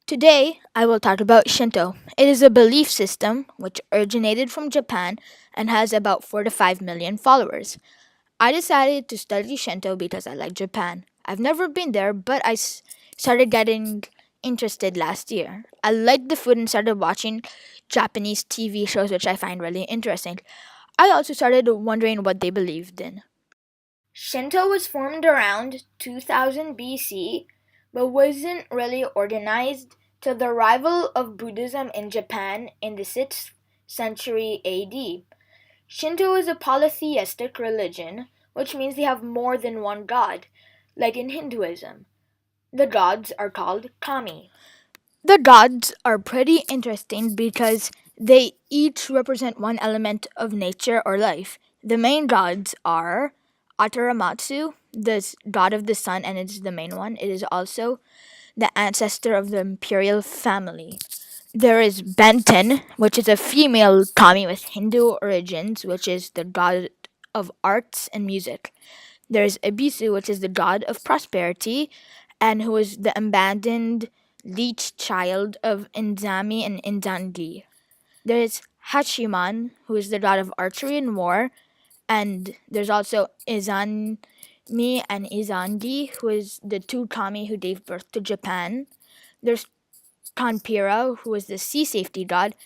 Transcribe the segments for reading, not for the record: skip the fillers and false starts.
Today, I will talk about Shinto. It is a belief system which originated from Japan and has about 4 to 5 million followers. I decided to study Shinto because I like Japan. I've never been there, but started getting interested last year. I liked the food and started watching Japanese TV shows, which I find really interesting. I also started wondering what they believed in. Shinto was formed around 2000 BC, but wasn't really organized till the arrival of Buddhism in Japan in the 6th century AD. Shinto is a polytheistic religion, which means they have more than one god, like in Hinduism. The gods are called kami. The gods are pretty interesting because they each represent one element of nature or life. The main gods are Ataramatsu, god of the sun, and it's the main one. It is also the ancestor of the imperial family. There is Benten, which is a female kami with Hindu origins, which is the god of arts and music. There's Ibisu, which is the god of prosperity, and who is the abandoned leech child of Inzami and Inzangi. There's Hachiman, who is the god of archery and war, and there's also Izanmi and Izangi, who is the two kami who gave birth to Japan. There's Kanpira, who is the sea safety god.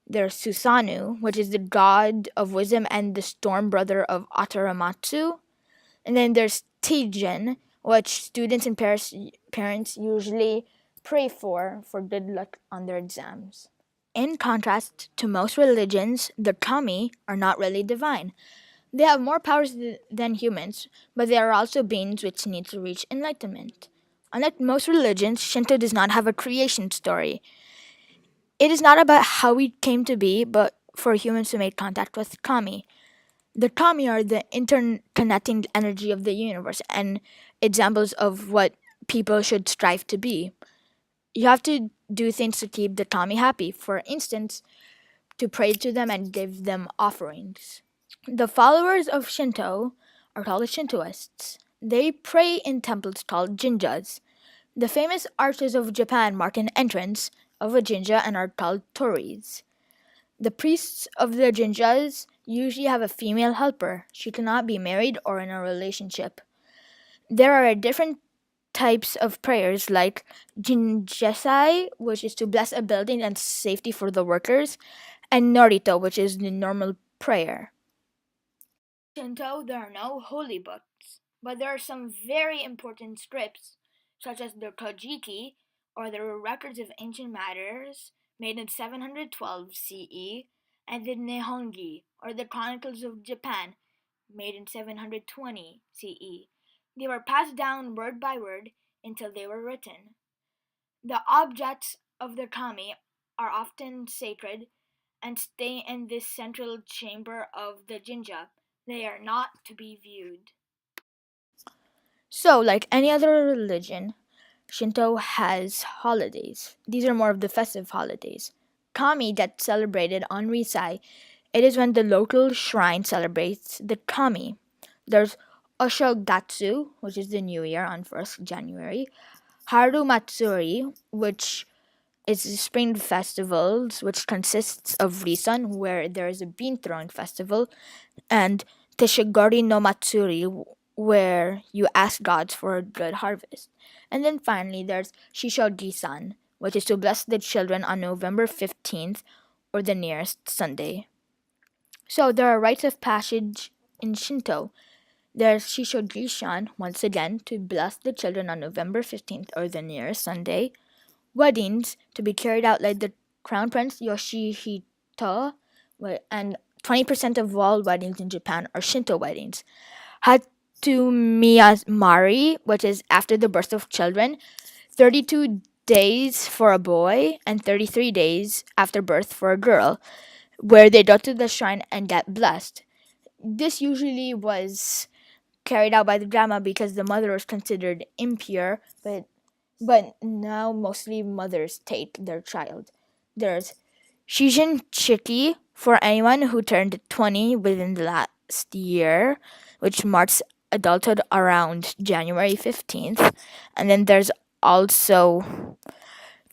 There's Susanu, which is the god of wisdom and the storm brother of Ataramatsu. And then there's Teijin, which students and parents usually pray for good luck on their exams. In contrast to most religions, the kami are not really divine. They have more powers than humans, but they are also beings which need to reach enlightenment. Unlike most religions, Shinto does not have a creation story. It is not about how we came to be, but for humans to make contact with kami. The kami are the interconnecting energy of the universe and examples of what people should strive to be. You have to do things to keep the kami happy. For instance, to pray to them and give them offerings. The followers of Shinto are called Shintoists. They pray in temples called jinjas. The famous arches of Japan mark an entrance of a jinja and are called tories. The priests of the jinjas usually have a female helper. She cannot be married or in a relationship. There are different types of prayers like jinjesai, which is to bless a building and safety for the workers, and norito, which is the normal prayer. In Shinto, there are no holy books, but there are some very important scripts, such as the Kojiki, or the records of ancient matters, made in 712 CE, and the Nihongi, or the Chronicles of Japan, made in 720 CE. They were passed down word by word until they were written. The objects of the kami are often sacred and stay in this central chamber of the jinja. They are not to be viewed. So, like any other religion, Shinto has holidays. These are more of the festive holidays. Kami gets celebrated on Risai. It is when the local shrine celebrates the Kami. There's Oshogatsu, which is the New Year on 1st January. Haru Matsuri, which is the spring festivals, which consists of Risan, where there is a bean throwing festival, and Teshigori no Matsuri, where you ask gods for a good harvest. And then finally, there's Shishogi-san, which is to bless the children on November 15th or the nearest Sunday. So there are rites of passage in Shinto. There's Shishogi-san, once again, to bless the children on November 15th or the nearest Sunday. Weddings to be carried out like the Crown Prince Yoshihito, and 20% of all weddings in Japan are Shinto weddings. Hatsumiyamari, which is after the birth of children, 32 days for a boy and 33 days after birth for a girl, where they go to the shrine and get blessed. This usually was carried out by the grandma because the mother was considered impure, but now mostly mothers take their child. There's Shijin Chiki for anyone who turned 20 within the last year, which marks adulthood around January 15th. And then there's also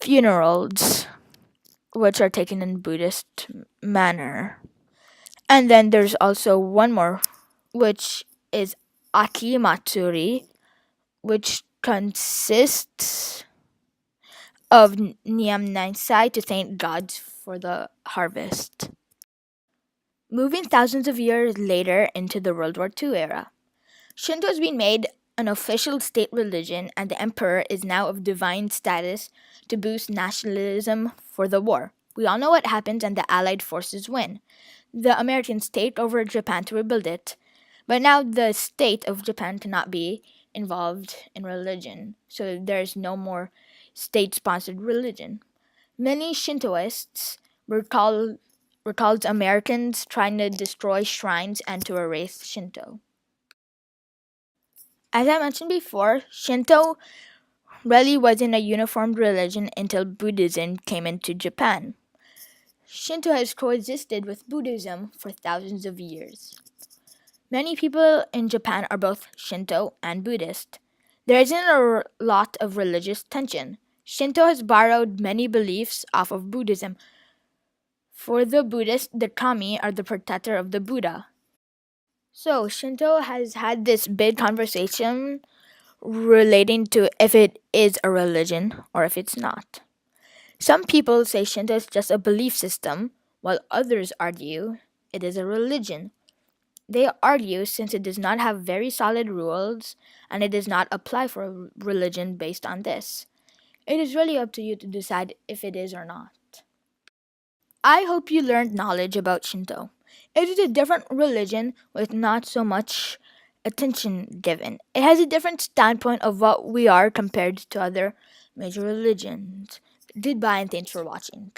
funerals, which are taken in Buddhist manner. And then there's also one more, which is Aki Matsuri, which consists of Nyamnansai to thank gods for the harvest. Moving thousands of years later into the World War II era, Shinto has been made an official state religion, and the emperor is now of divine status to boost nationalism for the war. We all know what happens, and the Allied forces win. The Americans take over Japan to rebuild it, but now the state of Japan cannot be involved in religion, so there's no more state sponsored religion. Many Shintoists recalls Americans trying to destroy shrines and to erase Shinto. As I mentioned before, Shinto really wasn't a uniformed religion until Buddhism came into Japan. Shinto has coexisted with Buddhism for thousands of years. Many people in Japan are both Shinto and Buddhist. There isn't a lot of religious tension. Shinto has borrowed many beliefs off of Buddhism. For the Buddhists, the kami are the protector of the Buddha. So, Shinto has had this big conversation relating to if it is a religion or if it's not. Some people say Shinto is just a belief system, while others argue it is a religion. They argue since it does not have very solid rules and it does not apply for a religion based on this. It is really up to you to decide if it is or not. I hope you learned knowledge about Shinto. It is a different religion with not so much attention given. It has a different standpoint of what we are compared to other major religions. Goodbye and thanks for watching.